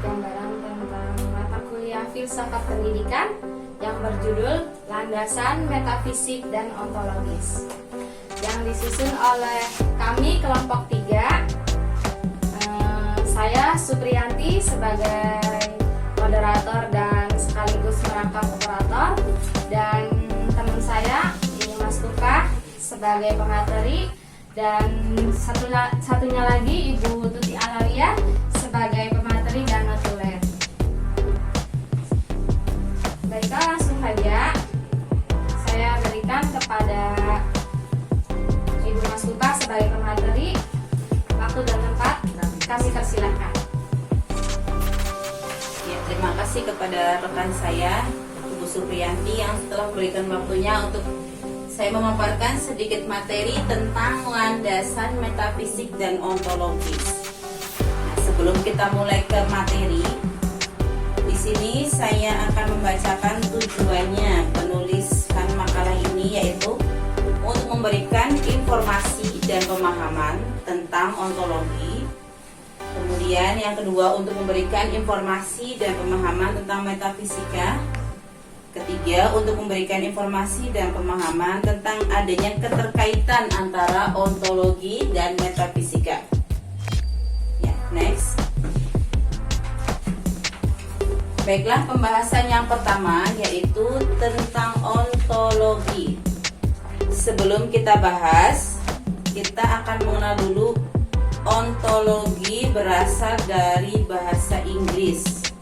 gambaran tentang mata kuliah Filsafat Pendidikan yang berjudul Landasan Metafisik dan Ontologis, yang disusun oleh kami kelompok 3. Saya Supriyanti sebagai moderator dan sekaligus merangkap operator, dan teman saya Ibu Mas Tuka sebagai pemateri, dan satunya lagi Ibu Tuti Alalia sebagai pemateri dan notulen. Baiklah, langsung saja saya berikan kepada Ibu Mas Tuka sebagai pemateri. Waktu dan tempat kami persilahkan. Ya, terima kasih kepada rekan saya Ibu Supriyanti yang telah memberikan waktunya untuk saya memaparkan sedikit materi tentang landasan metafisik dan ontologis. Nah, sebelum kita mulai ke materi, di sini saya akan membacakan tujuannya penuliskan makalah ini, yaitu untuk memberikan informasi dan pemahaman tentang ontologi. Kemudian yang kedua, untuk memberikan informasi dan pemahaman tentang metafisika. Ketiga, untuk memberikan informasi dan pemahaman tentang adanya keterkaitan antara ontologi dan metafisika. Ya, next. Baiklah, pembahasan yang pertama yaitu tentang ontologi. Sebelum kita bahas, kita akan mengenal dulu ontologi berasal dari bahasa Inggris.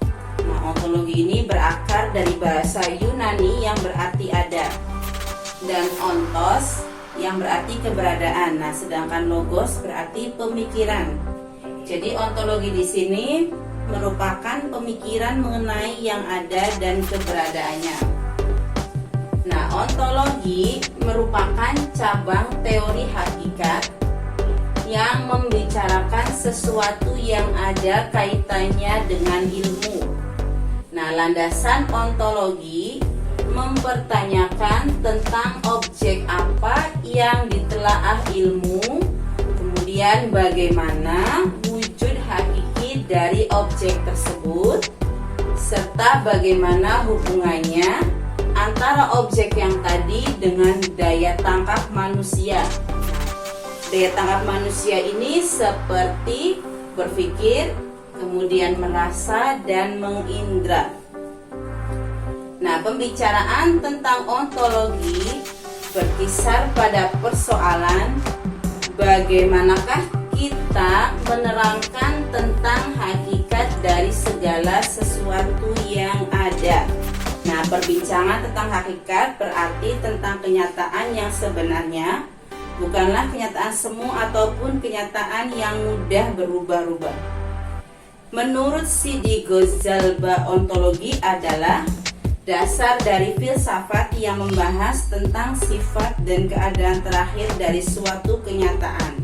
Nah, ontologi ini berakar dari bahasa Yunani yang berarti ada, dan ontos yang berarti keberadaan. Nah, sedangkan logos berarti pemikiran. Jadi ontologi di sini merupakan pemikiran mengenai yang ada dan keberadaannya. Nah, ontologi merupakan cabang teori hakikat yang membicarakan sesuatu yang ada kaitannya dengan ilmu. Nah, landasan ontologi mempertanyakan tentang objek apa yang ditelaah ilmu, kemudian bagaimana wujud hakiki dari objek tersebut, serta bagaimana hubungannya antara objek yang tadi dengan daya tangkap manusia. Daya tangkap manusia ini seperti berpikir, kemudian merasa, dan mengindra. Nah, pembicaraan tentang ontologi berkisar pada persoalan bagaimanakah kita menerangkan tentang hakikat dari segala sesuatu yang ada. Nah, perbincangan tentang hakikat berarti tentang kenyataan yang sebenarnya, bukanlah kenyataan semu ataupun kenyataan yang mudah berubah-ubah. Menurut Sidi Ghazalba, ontologi adalah dasar dari filsafat yang membahas tentang sifat dan keadaan terakhir dari suatu kenyataan.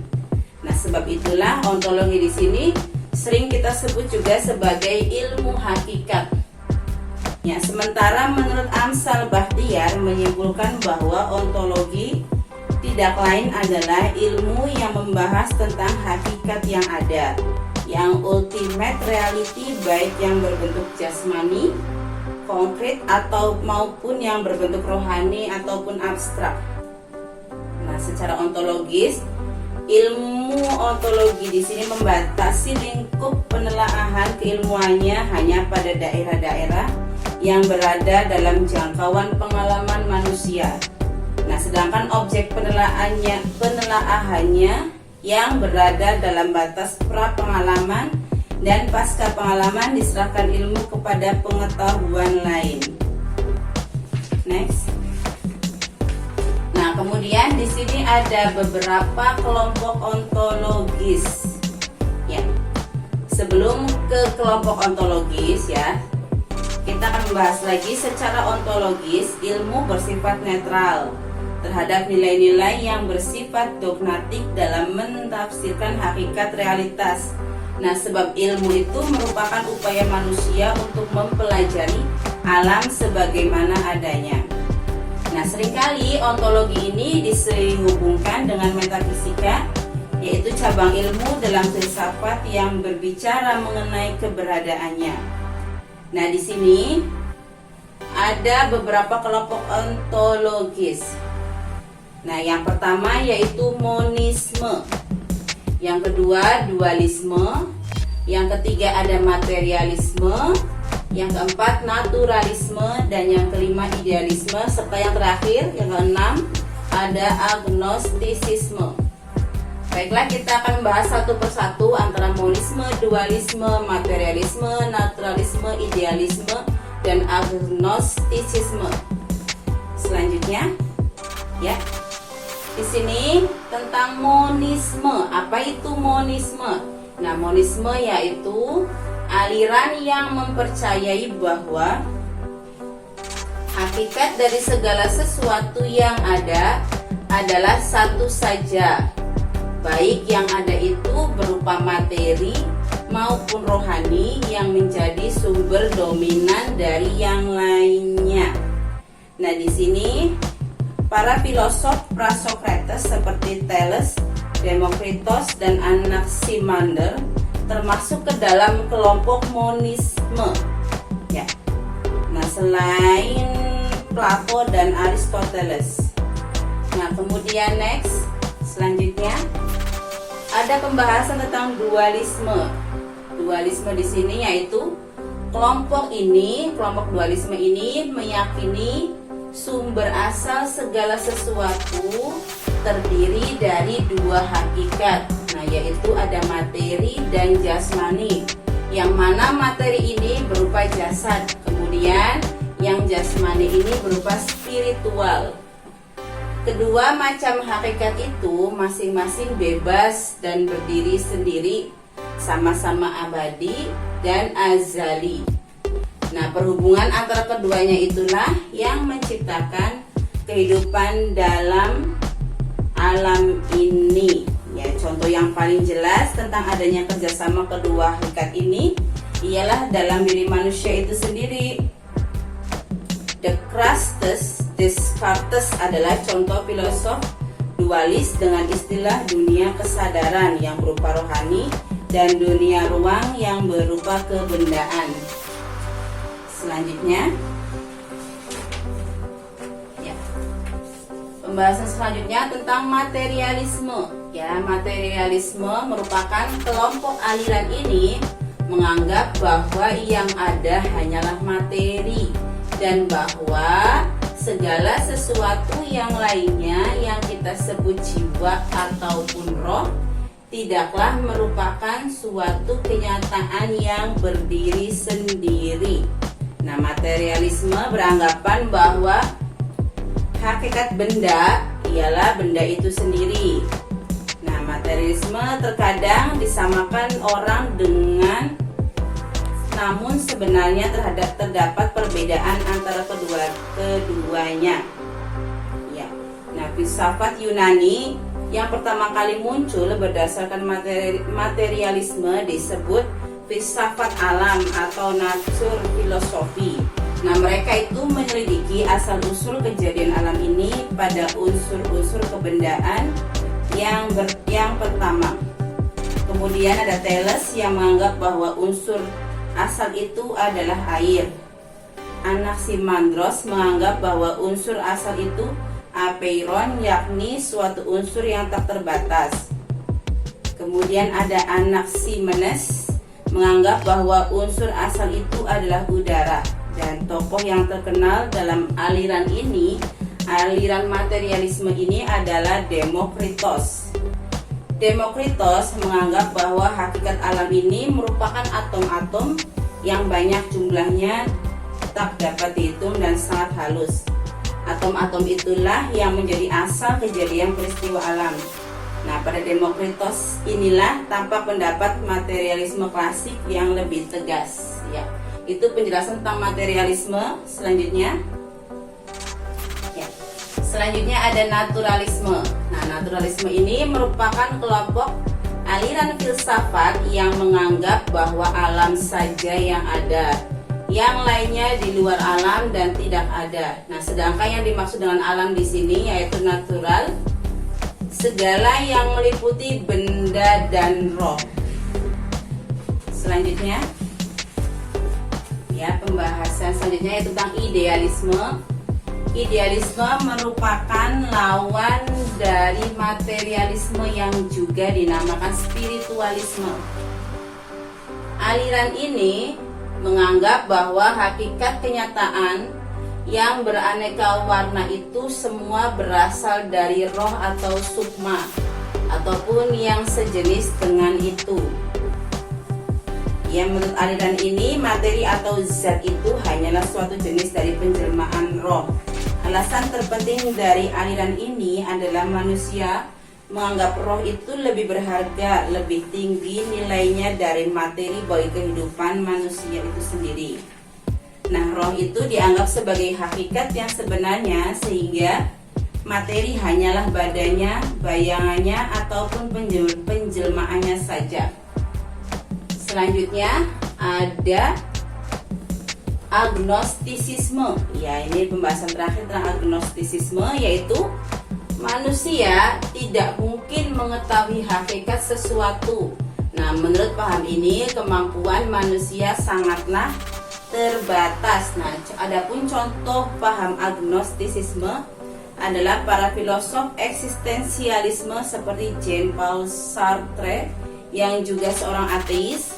Nah, sebab itulah ontologi di sini sering kita sebut juga sebagai ilmu hakikat. Ya, sementara menurut Amsal Bahtiar menyimpulkan bahwa ontologi tidak lain adalah ilmu yang membahas tentang hakikat yang ada, yang ultimate reality, baik yang berbentuk jasmani, konkret, atau maupun yang berbentuk rohani ataupun abstrak. Nah, secara ontologis, ilmu ontologi di sini membatasi lingkup penelaahan keilmuannya hanya pada daerah-daerah yang berada dalam jangkauan pengalaman manusia. Nah, sedangkan objek penelaahannya yang berada dalam batas pra-pengalaman dan pasca pengalaman diserahkan ilmu kepada pengetahuan lain. Next. Nah, kemudian di sini ada beberapa kelompok ontologis. Ya. Sebelum ke kelompok ontologis ya, kita akan membahas lagi secara ontologis ilmu bersifat netral terhadap nilai-nilai yang bersifat dogmatik dalam mentafsirkan hakikat realitas. Nah, sebab ilmu itu merupakan upaya manusia untuk mempelajari alam sebagaimana adanya. Nah, seringkali ontologi ini disehubungkan dengan metafisika yaitu cabang ilmu dalam filsafat yang berbicara mengenai keberadaannya. Nah, di sini ada beberapa kelompok ontologis. Nah, yang pertama yaitu monisme, yang kedua dualisme, yang ketiga ada materialisme, yang keempat naturalisme, dan yang kelima idealisme, serta yang terakhir yang keenam ada agnostisisme. Baiklah, kita akan membahas satu persatu antara monisme, dualisme, materialisme, naturalisme, idealisme, dan agnostisisme. Selanjutnya, ya, di sini tentang monisme. Apa itu monisme? Nah, monisme yaitu aliran yang mempercayai bahwa hakikat dari segala sesuatu yang ada adalah satu saja, baik yang ada itu berupa materi maupun rohani yang menjadi sumber dominan dari yang lainnya. Nah, di sini para filosof Prasokrates seperti Thales, Demokritos, dan Anaximander termasuk ke dalam kelompok monisme. Ya. Nah, selain Plato dan Aristoteles. Nah, kemudian selanjutnya ada pembahasan tentang dualisme. Dualisme di sini yaitu kelompok dualisme ini meyakini sumber asal segala sesuatu terdiri dari dua hakikat. Nah, yaitu ada materi dan jasmani. Yang mana materi ini berupa jasad, kemudian yang jasmani ini berupa spiritual. Kedua macam hakikat itu masing-masing bebas dan berdiri sendiri, sama-sama abadi dan azali. Nah, perhubungan antara keduanya itulah yang menciptakan kehidupan dalam alam ini. Ya, contoh yang paling jelas tentang adanya kerjasama kedua hakikat ini ialah dalam diri manusia itu sendiri. Descartes adalah contoh filosof dualis dengan istilah dunia kesadaran yang berupa rohani dan dunia ruang yang berupa kebendaan. Selanjutnya, ya, pembahasan selanjutnya tentang materialisme. Ya, materialisme merupakan kelompok aliran ini menganggap bahwa yang ada hanyalah materi dan bahwa segala sesuatu yang lainnya yang kita sebut jiwa ataupun roh tidaklah merupakan suatu kenyataan yang berdiri sendiri. Nah, materialisme beranggapan bahwa hakikat benda ialah benda itu sendiri. Nah, materialisme terkadang disamakan orang dengan, namun sebenarnya terdapat perbedaan antara keduanya. Ya. Nah, filsafat Yunani yang pertama kali muncul berdasarkan materialisme disebut filsafat alam atau natur filosofi. Nah, mereka itu menyelidiki asal-usul kejadian alam ini pada unsur-unsur kebendaan yang pertama. Kemudian ada Thales yang menganggap bahwa unsur asal itu adalah air. Anaximandros menganggap bahwa unsur asal itu apeiron, yakni suatu unsur yang tak terbatas. Kemudian ada Anaximenes menganggap bahwa unsur asal itu adalah udara. Dan tokoh yang terkenal dalam aliran materialisme ini adalah Demokritos. Demokritos menganggap bahwa hakikat alam ini merupakan atom-atom yang banyak jumlahnya tak dapat dihitung dan sangat halus. Atom-atom itulah yang menjadi asal kejadian peristiwa alam. Nah, pada Demokritos inilah tampak pendapat materialisme klasik yang lebih tegas. Ya, itu penjelasan tentang materialisme. Selanjutnya, Selanjutnya ada naturalisme. Nah, naturalisme ini merupakan kelompok aliran filsafat yang menganggap bahwa alam saja yang ada, yang lainnya di luar alam dan tidak ada. Nah, sedangkan yang dimaksud dengan alam di sini yaitu natural, segala yang meliputi benda dan roh. Selanjutnya, ya, pembahasan selanjutnya yaitu tentang idealisme. Idealisme merupakan lawan dari materialisme yang juga dinamakan spiritualisme. Aliran ini menganggap bahwa hakikat kenyataan yang beraneka warna itu semua berasal dari roh atau sukma ataupun yang sejenis dengan itu. Ya, menurut aliran ini, materi atau zat itu hanyalah suatu jenis dari penjelmaan roh. Alasan terpenting dari aliran ini adalah manusia menganggap roh itu lebih berharga, lebih tinggi nilainya dari materi bagi kehidupan manusia itu sendiri. Nah, roh itu dianggap sebagai hakikat yang sebenarnya, sehingga materi hanyalah badannya, bayangannya, ataupun penjelmaannya saja. Selanjutnya ada agnostisisme. Ya, ini pembahasan terakhir tentang agnostisisme, yaitu manusia tidak mungkin mengetahui hakikat sesuatu. Nah, menurut paham ini, kemampuan manusia sangatlah terbatas. Nah, adapun contoh paham agnostisisme adalah para filosof eksistensialisme seperti Jean-Paul Sartre yang juga seorang ateis.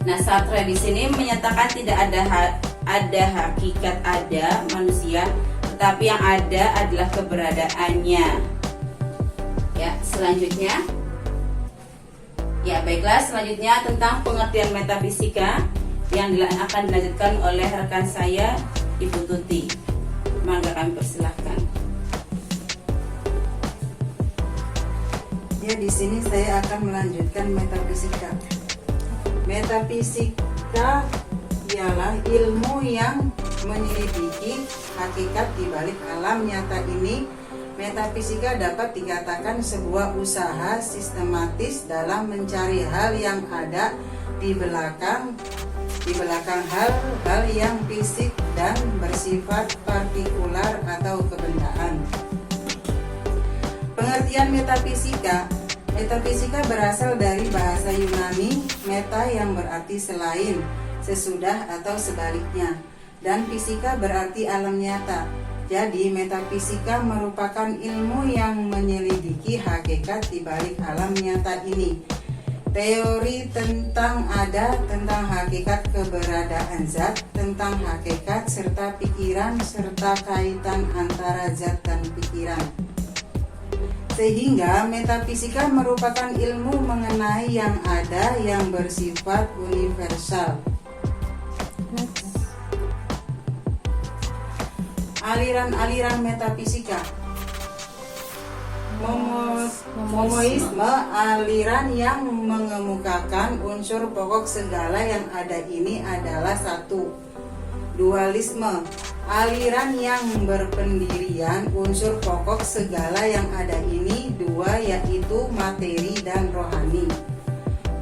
Nah, Sartre di sini menyatakan tidak ada hakikat ada manusia, tetapi yang ada adalah keberadaannya. Ya, selanjutnya. Ya, baiklah, selanjutnya tentang pengertian metafisika yang akan dilanjutkan oleh rekan saya, Ibu Tuti. Mangga kami persilahkan. Ya, di sini saya akan melanjutkan metafisika. Metafisika ialah ilmu yang menyelidiki hakikat di balik alam nyata ini. Metafisika dapat dikatakan sebuah usaha sistematis dalam mencari hal yang ada di belakang hal-hal yang fisik dan bersifat partikular atau kebendaan. Pengertian metafisika berasal dari bahasa Yunani meta yang berarti selain, sesudah atau sebaliknya, dan fisika berarti alam nyata. Jadi metafisika merupakan ilmu yang menyelidiki hakikat di balik alam nyata ini. Teori tentang hakikat keberadaan zat, tentang hakikat serta pikiran, serta kaitan antara zat dan pikiran. Sehingga metafisika merupakan ilmu mengenai yang ada yang bersifat universal. Aliran-aliran metafisika. Momoisme, aliran yang mengemukakan unsur pokok segala yang ada ini adalah satu. Dualisme, aliran yang berpendirian unsur pokok segala yang ada ini dua, yaitu materi dan rohani.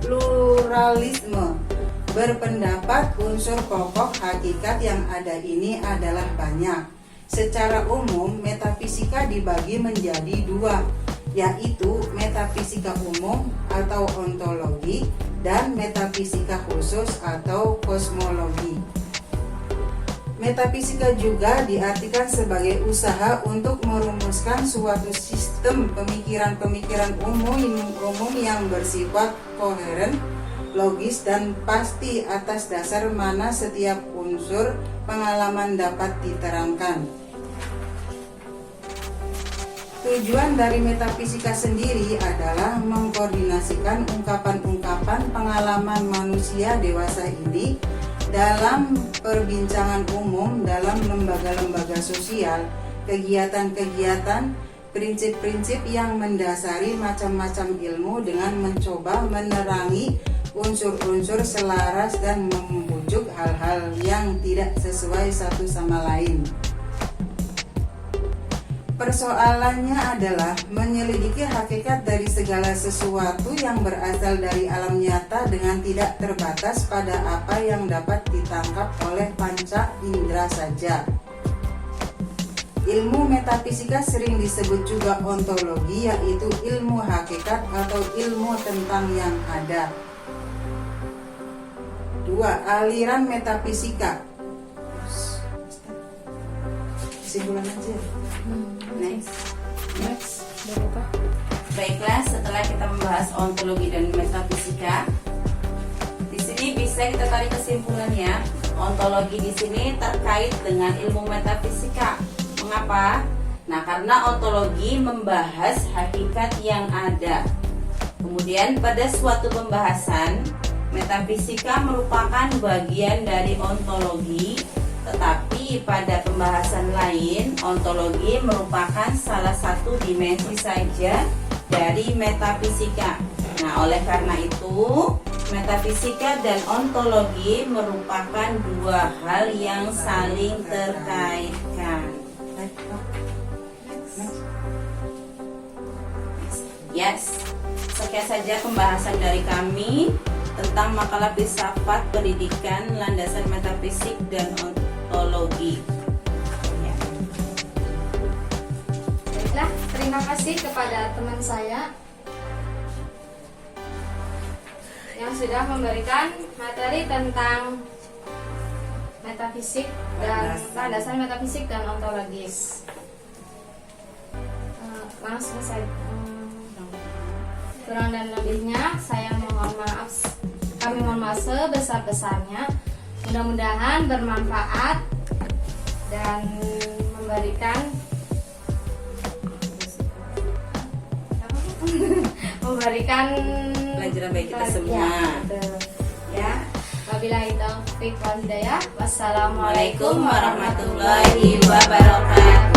Pluralisme, berpendapat unsur pokok hakikat yang ada ini adalah banyak. Secara umum, metafisika dibagi menjadi dua, yaitu metafisika umum atau ontologi dan metafisika khusus atau kosmologi. Metafisika juga diartikan sebagai usaha untuk merumuskan suatu sistem pemikiran-pemikiran umum yang bersifat koheren, logis, dan pasti atas dasar mana setiap unsur pengalaman dapat diterangkan. Tujuan dari metafisika sendiri adalah mengkoordinasikan ungkapan-ungkapan pengalaman manusia dewasa ini dalam perbincangan umum, dalam lembaga-lembaga sosial, kegiatan-kegiatan, prinsip-prinsip yang mendasari macam-macam ilmu dengan mencoba menerangi unsur-unsur selaras dan membujuk hal-hal yang tidak sesuai satu sama lain. Persoalannya adalah menyelidiki hakikat dari segala sesuatu yang berasal dari alam nyata dengan tidak terbatas pada apa yang dapat ditangkap oleh panca indera saja. Ilmu metafisika sering disebut juga ontologi, yaitu ilmu hakikat atau ilmu tentang yang ada. 2. Aliran metafisika. Kesimpulan aja. Next. Berapa? Baiklah, setelah kita membahas ontologi dan metafisika, di sini bisa kita tarik kesimpulannya. Ontologi di sini terkait dengan ilmu metafisika. Mengapa? Nah, karena ontologi membahas hakikat yang ada. Kemudian pada suatu pembahasan, metafisika merupakan bagian dari ontologi, tetapi pada pembahasan lain, ontologi merupakan salah satu dimensi saja dari metafisika. Nah, oleh karena itu, metafisika dan ontologi merupakan dua hal yang saling terkaitkan. Yes, sekian saja pembahasan dari kami tentang makalah filsafat pendidikan landasan metafisik dan ontologi. Ya. Baiklah, terima kasih kepada teman saya yang sudah memberikan materi tentang metafisik dan landasan metafisik dan ontologis. Langsung saya kurang dan lebihnya saya mohon maaf. Kami mohon maaf sebesar-besarnya. Mudah-mudahan bermanfaat dan memberikan pelajaran bagi kita semua. Ya. Wabillahi taufiq wal hidayah. Wassalamualaikum Waalaikumsalam warahmatullahi wabarakatuh.